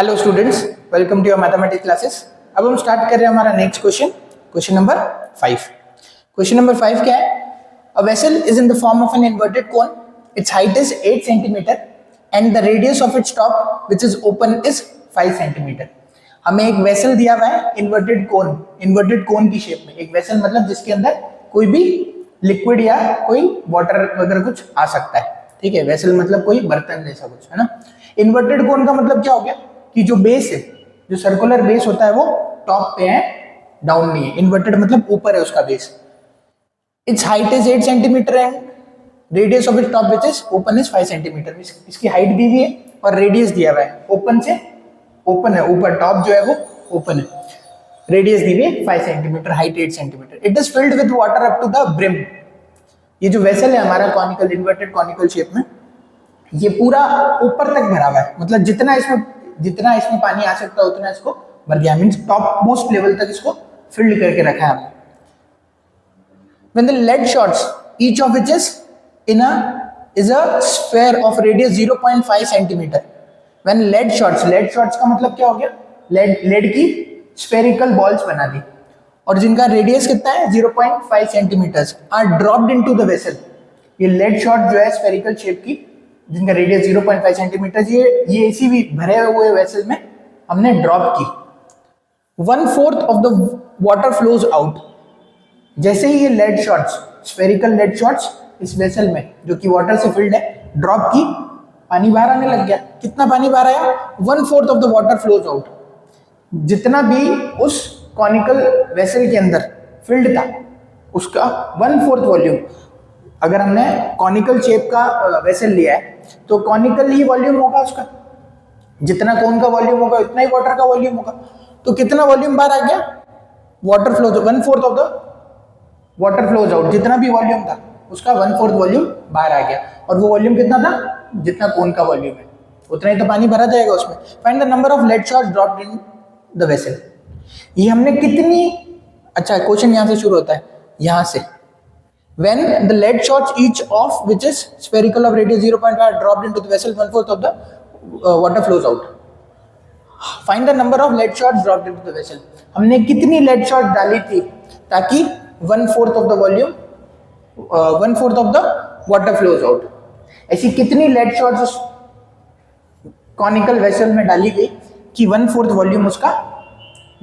Hello students, welcome to your mathematics classes. अब हम start कर रहे हैं हमारा next question number 5। Question number 5 क्या है? A vessel is in the form of an inverted cone, its height is 8 centimetre and the radius of its top which is open is 5 centimetre. हमें एक vessel दिया हुआ है inverted कोन की shape में। एक वेसल मतलब जिसके अंदर कोई भी लिक्विड या कोई वाटर वगैरह कुछ आ सकता है। ठीक है, वेसल मतलब कोई बर्तन जैसा कुछ, है ना। इन्वर्टेड कोन का मतलब क्या हो गया कि जो बेस है, जो सर्कुलर बेस होता है वो टॉप पे है, डाउन नहीं है। इन्वर्टेड मतलब ऊपर है उसका base. It's height is 8 centimetre and radius of its top which is open is 5 centimetre. इसकी हाइट दी हुई है और रेडियस दिया हुआ है। ओपन से ओपन है, ऊपर टॉप जो है वो ओपन है। रेडियस दी हुई है 5 centimetre, height 8 centimetre. It is filled with water up to the brim. ये जो वेसल है हमारा कॉनिकल, इन्वर्टेड कॉनिकल शेप में, ये पूरा ऊपर तक भरा हुआ है। मतलब जितना इसमें पानी आ सकता है उतना इसको भर दिया, मींस टॉप मोस्ट लेवल तक इसको फिल्ड करके रखा है हमने। When the lead shots, each of which is a sphere of radius 0.5 centimeter. When lead shots का मतलब क्या हो गया? lead की spherical balls बना दी और जिनका रेडियस कितना है 0.5 centimetre are dropped into the vessel। ये lead shot जो है spherical shape की, जिनका रेडियस 0.5 सेंटीमीटर, ये इसी भी भरे हुए वेसल में हमने ड्रॉप की। 1/4 of the water flows out. जैसे ही ये lead shots, spherical lead shots इस वेसल में जो कि वाटर से फिल्ड है, ड्रॉप की, पानी बाहर आने लग गया। कितना पानी बाहर आया? 1/4 of the water flows out. जितना भी उस कॉनिकल वेसल के अंदर फिल्ड था उसका 1/4 वॉल्यूम। अगर हमने कॉनिकल शेप का वेसल लिया है तो कॉनिकल ही वॉल्यूम होगा उसका। जितना कोन का वॉल्यूम होगा उतना ही वाटर का वॉल्यूम होगा। तो कितना वॉल्यूम बाहर आ गया? Water flows 1/4 of the water flows out. जितना भी वॉल्यूम था उसका 1/4 वॉल्यूम बाहर आ गया। और वो वॉल्यूम कितना था? जितना कोन का वॉल्यूम है उतना ही तो पानी भरा जाएगा उसमें। Find the number of lead shots dropped in the vessel. ये हमने कितनी, अच्छा क्वेश्चन यहां से शुरू होता है, यहां से। When the lead shots each of which is spherical of radius 0.5 dropped into the vessel, 1/4 of the water flows out. Find the number of lead shots dropped into the vessel. हमने कितनी lead shot डाली थी ताकि 1/4 of the volume, 1/4 of the water flows out। ऐसी कितनी lead shots उस conical vessel में डाली गई कि 1/4 वॉल्यूम उसका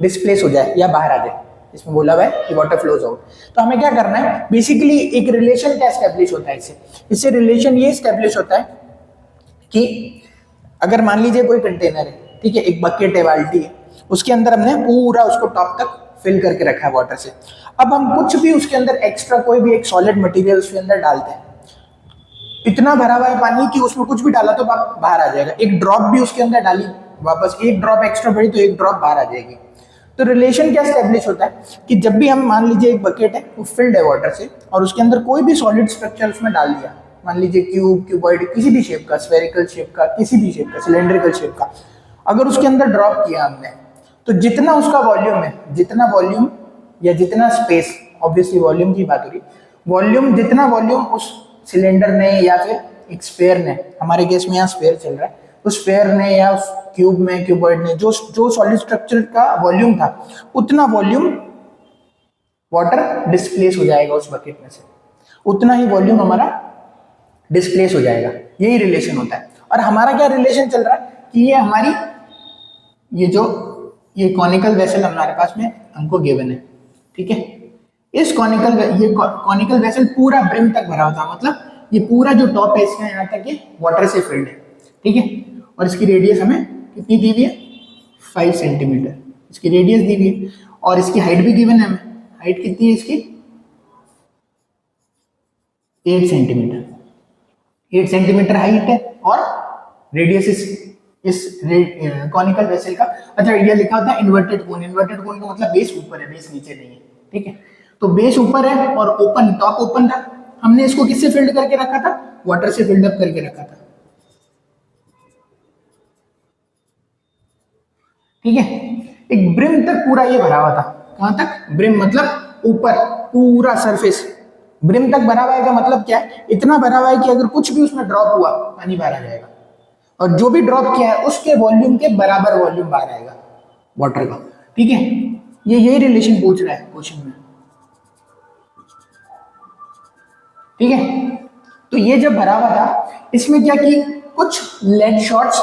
डिस्प्लेस हो जाए या बाहर आ जाए। इसमें बोला हुआ है कि वाटर फ्लोज आउट। तो हमें क्या करना है? बेसिकली एक रिलेशन क्या एस्टेब्लिश होता है इससे रिलेशन ये एस्टेब्लिश होता है कि अगर मान लीजिए कोई कंटेनर है, ठीक है, एक बकेट है, बाल्टी है, उसके अंदर हमने पूरा उसको टॉप तक फिल करके रखा है वाटर से। अब हम कुछ भी उसके अंदर एक्स्ट्रा कोई भी एक सॉलिड मटेरियल उसके अंदर डालते हैं, इतना भरा हुआ है पानी कि उसमें कुछ भी डाला तो बाहर आ जाएगा। एक ड्रॉप भी उसके अंदर डाली, वापस एक ड्रॉप एक्स्ट्रा भरी तो एक ड्रॉप बाहर आ जाएगी। तो रिलेशन क्या एस्टेब्लिश होता है कि जब भी हम, मान लीजिए एक बकेट है वो फिल्ड है वाटर से और उसके अंदर कोई भी सॉलिड स्ट्रक्चर उसमें डाल दिया, मान लीजिए क्यूब, क्यूबॉइड, किसी भी शेप का, स्फेरिकल शेप का, किसी भी शेप का, सिलेंड्रिकल शेप का, अगर उसके अंदर ड्रॉप किया हमने तो जितना उसका वॉल्यूम है, जितना वॉल्यूम या जितना स्पेस, ऑब्वियसली वॉल्यूम की बात हो रही, वॉल्यूम, जितना वॉल्यूम उस सिलेंडर ने या फिर एक स्फेयर ने, हमारे केस में यहाँ स्फेयर चल रहा है, उस स्फेयर ने या उस क्यूब में, क्यूबॉइड ने जो सॉलिड स्ट्रक्चर का वॉल्यूम था उतना वॉल्यूम वाटर डिस्प्लेस हो जाएगा उस बकेट में से, उतना ही वॉल्यूम हमारा डिस्प्लेस हो जाएगा। यही रिलेशन होता है। और हमारा क्या रिलेशन चल रहा है कि ये हमारी ये कॉनिकल वेसल हमारे पास में हमको गिवन है, ठीक है। इस कॉनिकल वेसल पूरा ब्रिम तक भरा होता है, मतलब ये पूरा जो टॉप है इसका यहाँ तक ये वाटर से फिल्ड है, ठीक है। और इसकी रेडियस हमें कितनी दी हुई है? 5 सेंटीमीटर इसकी रेडियस दी हुई है। और इसकी हाइट भी गिवन है हमें। हाइट कितनी है इसकी? 8 सेंटीमीटर। 8 सेंटीमीटर हाइट है और रेडियस इस कॉनिकल वेसल का, अच्छा ये लिखा होता है इन्वर्टेड कोन। इन्वर्टेड कोन का मतलब बेस ऊपर है, बेस नीचे नहीं है, ठीक है। तो बेस ऊपर है और ओपन, टॉप ओपन था। हमने इसको किससे फिल्ड करके रखा था? वाटर से फिल्ड अप करके रखा था, ठीक है। एक ब्रिम तक पूरा ये भरा हुआ था। कहां तक? ब्रिम मतलब ऊपर, पूरा सरफेस ब्रिम तक भरा हुआ है। का मतलब क्या है? इतना भरा हुआ है कि अगर कुछ भी उसमें ड्रॉप हुआ पानी बाहर आ जाएगा। और जो भी ड्रॉप किया है उसके वॉल्यूम के बराबर वॉल्यूम बाहर आएगा वाटर का। ठीक है, ये यही रिलेशन पूछ रहा है क्वेश्चन में। ठीक है, तो ये जब भरा हुआ था इसमें क्या की कुछ lead shots,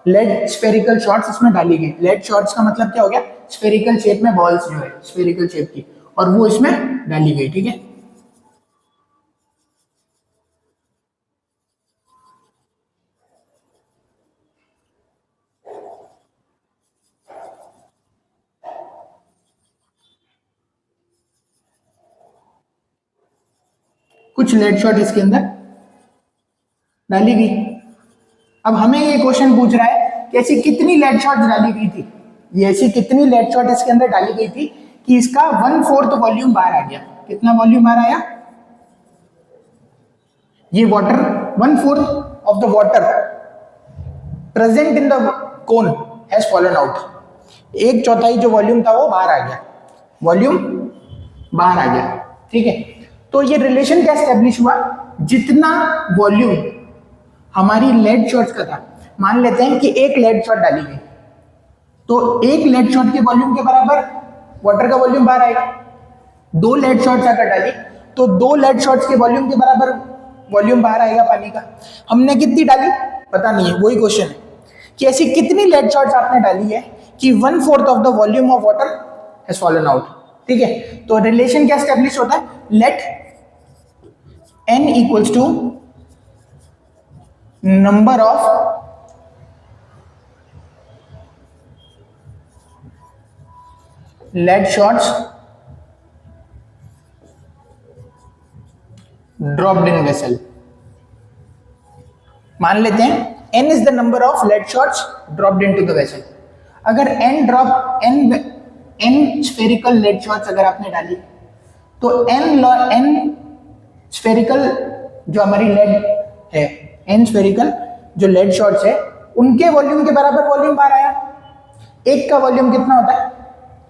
lead spherical shots इसमें डाली गई। लेड शॉट्स का मतलब क्या हो गया, स्फेरिकल शेप में बॉल्स जो है स्फेरिकल शेप की, और वो इसमें डाली गई। ठीक है, कुछ लेड शॉट इसके अंदर डाली गई। अब हमें ये क्वेश्चन पूछ रहा है कि ऐसी कितनी लेड शॉट डाली गई थी, ये ऐसी कितनी लेड शॉट इसके अंदर डाली गई थी कि इसका 1/4 वॉल्यूम बाहर आ गया। कितना वॉल्यूम बाहर आया, ये water 1/4 of the water present in the cone has fallen out. 1/4 जो वॉल्यूम था वो बाहर आ गया, वॉल्यूम बाहर आ गया। ठीक है, तो ये रिलेशन क्या एस्टेब्लिश हुआ, जितना वॉल्यूम हमारी लेड शॉट्स का था, मान लेते हैं कि एक लेड शॉट डाली गई, तो एक लेड शॉट के वॉल्यूम के बराबर वाटर का वॉल्यूम बाहर आएगा। 2 लेड शॉट्स अगर डाली तो 2 लेड शॉट्स के वॉल्यूम के बराबर वॉल्यूम बाहर आएगा पानी का। हमने कितनी डाली पता नहीं है, वही क्वेश्चन है कि ऐसी कितनी लेड शॉट्स आपने डाली है कि 1/4 of the volume of water has fallen out. ठीक है, तो रिलेशन क्या एस्टेब्लिश होता है, let n equals to number of lead shots dropped in vessel। मान लेते हैं n is the number of lead shots dropped into the vessel। अगर n spherical lead shots अगर आपने डाली तो n spherical जो हमारी lead है, n spherical जो lead shots है उनके वॉल्यूम के बराबर वॉल्यूम बाहर आया। एक का वॉल्यूम कितना होता है,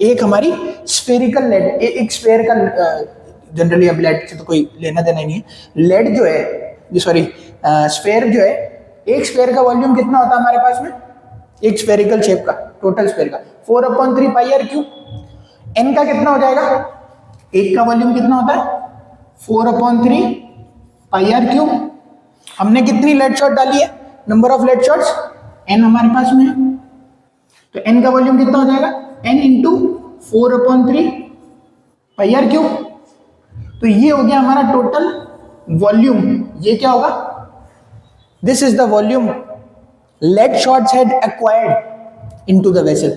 एक हमारी स्फेरिकल लेड, एक स्फेयर का जनरली अब लेड से तो कोई लेना देना नहीं है, लेड जो है सॉरी स्फेयर जो है, एक स्फेयर का वॉल्यूम कितना होता है हमारे पास में, एक स्फेरिकल शेप का टोटल स्फेयर का 4/3 पाई आर क्यूब। एन का कितना हो जाएगा, एक का वॉल्यूम कितना होता है 4/3 पाई आर क्यूब। हमने कितनी लेड शॉट डाली है, number of lead shots n हमारे पास में है, तो एन का वॉल्यूम कितना हो जाएगा n into 4/3 pi r cube. तो ये हो गया हमारा टोटल वॉल्यूम। ये क्या होगा, this is the volume lead shots had acquired into the vessel.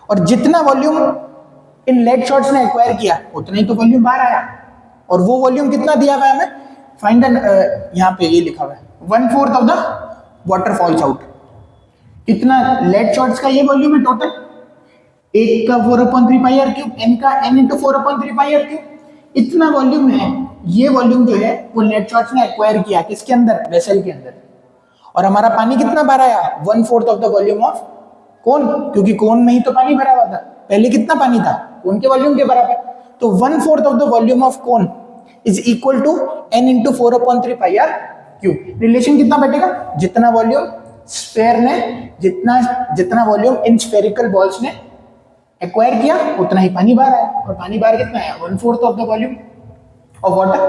और जितना वॉल्यूम इन लेड शॉट्स ने एक्वायर किया उतना ही तो वॉल्यूम बाहर आया। और वो वॉल्यूम कितना दिया हुआ है हमें, फाइंड द, यहाँ पे ये लिखा हुआ है 1/4 of the water falls out. कितना लेड शॉट्स का ये वॉल्यूम है टोटल, एक का 4/3 पाई आर क्यूब, n का n into 4/3 pi r cube, इतना वॉल्यूम है। ये वॉल्यूम जो है वो लेड शॉट्स ने एक्वायर किया किसके अंदर, वेसल के अंदर। और हमारा पानी कितना भरा आया, 1/4 ऑफ द वॉल्यूम ऑफ कोन, क्योंकि कोन में ही तो पानी भरा हुआ था। पहले कितना पानी था, कोन के वॉल्यूम के बराबर। तो 1/4 of the volume of cone is equal to n into 4/3 pi r cube. Relation कितना बैठेगा, जितना वॉल्यूम स्फेयर ने, जितना वॉल्यूम इन स्फेरिकल बॉल्स ने एक्वायर किया उतना ही पानी बाहर आया। और पानी बाहर कितना आया, 1/4 of the volume of water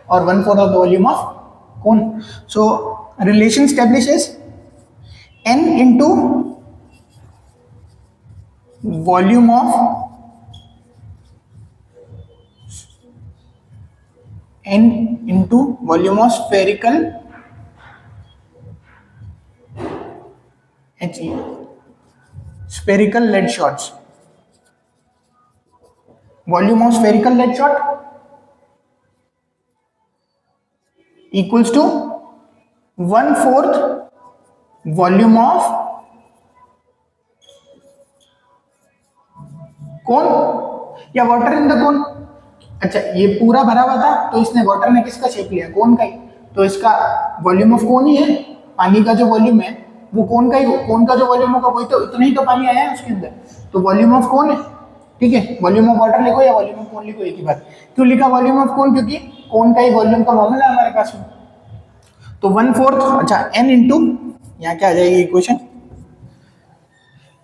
और 1/4 of the volume of cone. So relation establishes n into volume of n into volume of spherical spherical lead shots. Volume of spherical lead shot equals to 1/4 volume of cone या water in the cone. अच्छा, ये पूरा भरा हुआ था तो इसने water ने किसका शेप लिया, कोन का ही, तो इसका वॉल्यूम ऑफ कोन ही है। पानी का जो वॉल्यूम है वो कोन का ही, कोन का जो वॉल्यूम होगा वही तो, इतना ही तो पानी आया है उसके अंदर, तो वॉल्यूम ऑफ कोन है। ठीक है, वॉल्यूम ऑफ वाटर लिखो या वॉल्यूम ऑफ कोन लिखो, एक ही बात। क्यों लिखा वॉल्यूम ऑफ कोन, क्योंकि कोन का ही वॉल्यूम का फॉर्मूला है हमारे पास में। तो 1/4, अच्छा n इंटू यहाँ क्या आ जाएगी equation,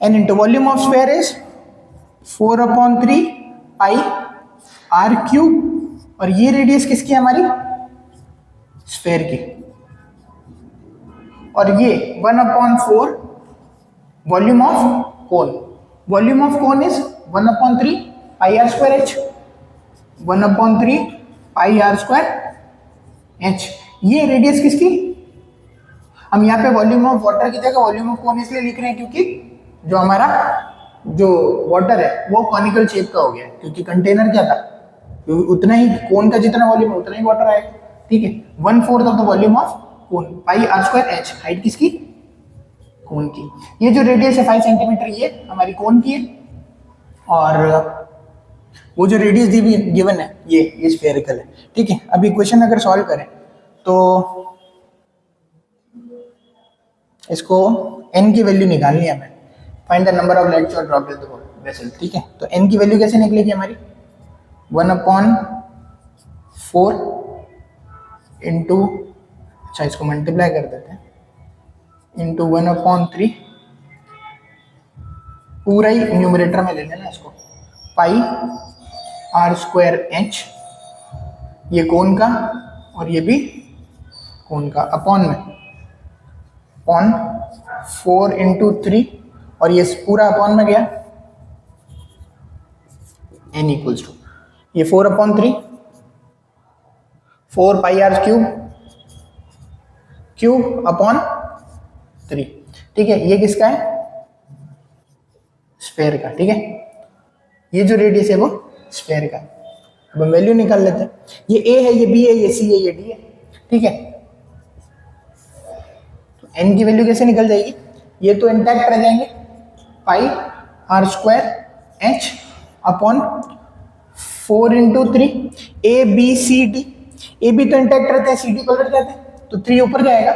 n into volume of sphere is 4/3 pi r cube, और ये रेडियस किसकी है हमारी, स्फेयर की, और ये 1/4 volume of cone, volume of cone is 1/3 pi r square h, 1/3 pi r square h. ये रेडियस किसकी, हम यहाँ पे वॉल्यूम ऑफ वाटर की जगह वॉल्यूम ऑफ कोन इसलिए लिख रहे हैं क्योंकि जो हमारा जो वाटर है वो कॉनिकल शेप का हो गया, क्योंकि कंटेनर क्या था, उतना ही कोन का जितना वॉल्यूम है उतना ही वाटर आएगा, ठीक है। 1/4 of the volume of cone pi r square h, height किसकी, कोन की। ये जो रेडियस है 5 सेंटीमीटर ये हमारी कोन की है, और वो जो रेडियस गिवन है ये स्फेरिकल है, ठीक है। अब इक्वेशन अगर सॉल्व करें तो इसको n की वैल्यू निकालनी है हमें, find the number of lead shot dropped in the vessel, ठीक है। तो n की वैल्यू कैसे निकलेगी हमारी, 1/4 इंटू, अच्छा इसको मल्टीप्लाई कर देते हैं, इंटू 1/3, पूरा ही न्यूमरेटर में ले लेना इसको, पाई आर स्क्वायर एच, ये कोन का और ये भी कोन का, अपॉन में 4 इंटू 3, और ये पूरा अपॉन में गया, n इक्वल्स टू ये 4/3 4 पाई आर क्यूब अपॉन 3, ठीक है। ये किसका है, स्फेयर का, ठीक है। ये जो रेडियस है वो स्फेयर का। अब हम वैल्यू निकाल लेते हैं, ये a है, ये b है, ये c है, ये d है, ठीक है। तो n की वैल्यू कैसे निकल जाएगी, ये तो इंटैक्ट रह जाएंगे, pi r square h upon 4 into 3, a b c d, a b तो इंटैक्ट रहते हैं, c d पलट जाते हैं, तो 3 ऊपर जाएगा,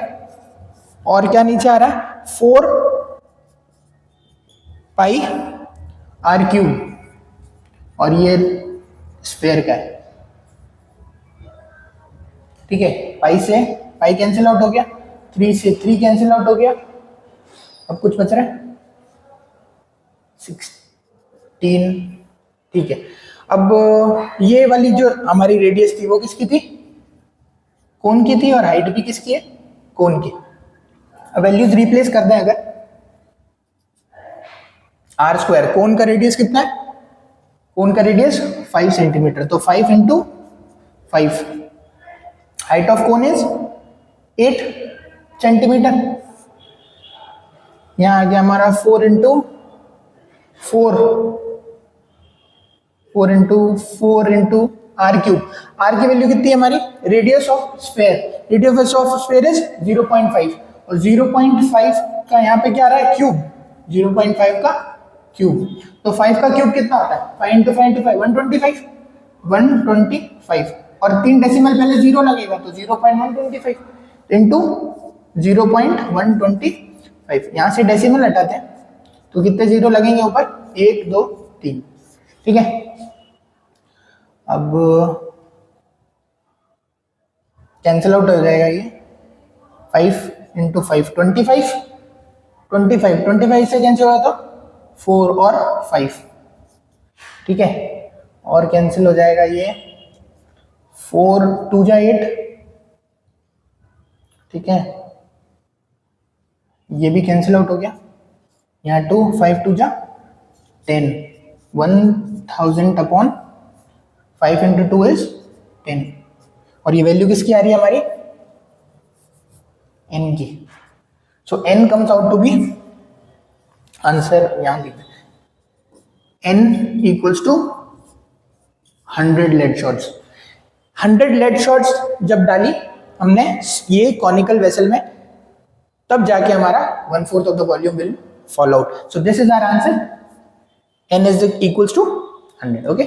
और क्या नीचे आ रहा है, 4 पाई आर क्यूब, और ये स्फेयर का है, ठीक है। पाई से पाई कैंसिल आउट हो गया, 3 से 3 कैंसिल आउट हो गया, अब कुछ बच रहा है 16, ठीक है। अब ये वाली जो हमारी रेडियस थी वो किसकी थी, कोन की थी, और हाइट भी किसकी है, कोन की। अब वैल्यूज रिप्लेस कर दें अगर, आर स्क्वायर, कोन का रेडियस कितना है, कोन का रेडियस 5 सेंटीमीटर, तो 5 into 5, height of cone is 8 centimetre, यहां आ गया हमारा 4 into 4 into r cube. R की वैल्यू कितनी है हमारी, radius of sphere, radius of sphere is 0.5, और 0.5 का यहाँ पे क्या आ रहा है, क्यूब, 0.5 का क्यूब, तो 5 का क्यूब कितना होता है, 5 इंटू 5 इंटू 5 125, और 3 डेसिमल पहले 0 लगेगा, तो 0.125 इंटू 0.125, यहाँ से डेसिमल हटाते हैं तो कितने 0 लगेंगे ऊपर, 1 2 3, ठीक है। अब कैंसिल आउट हो जाएगा ये, 5 इंटू 5 25 से कैंसिल होगा तो 4 और 5, ठीक है, और कैंसिल हो जाएगा ये 4 2 जा 8, ठीक है, ये भी कैंसिल आउट हो गया, यहाँ 2 5 2 जा 10, 1000 अपॉन 5 इंटू 2 इज 10, और ये वैल्यू किसकी आ रही है हमारी, n की। So n comes out to be, answer यहां लिख n equals to 100 lead shots. 100 lead shots जब डाली हमने ये कॉनिकल वेसल में, तब जाके हमारा 1/4 of the volume will fall out. So this is our answer, n is equals to 100, okay.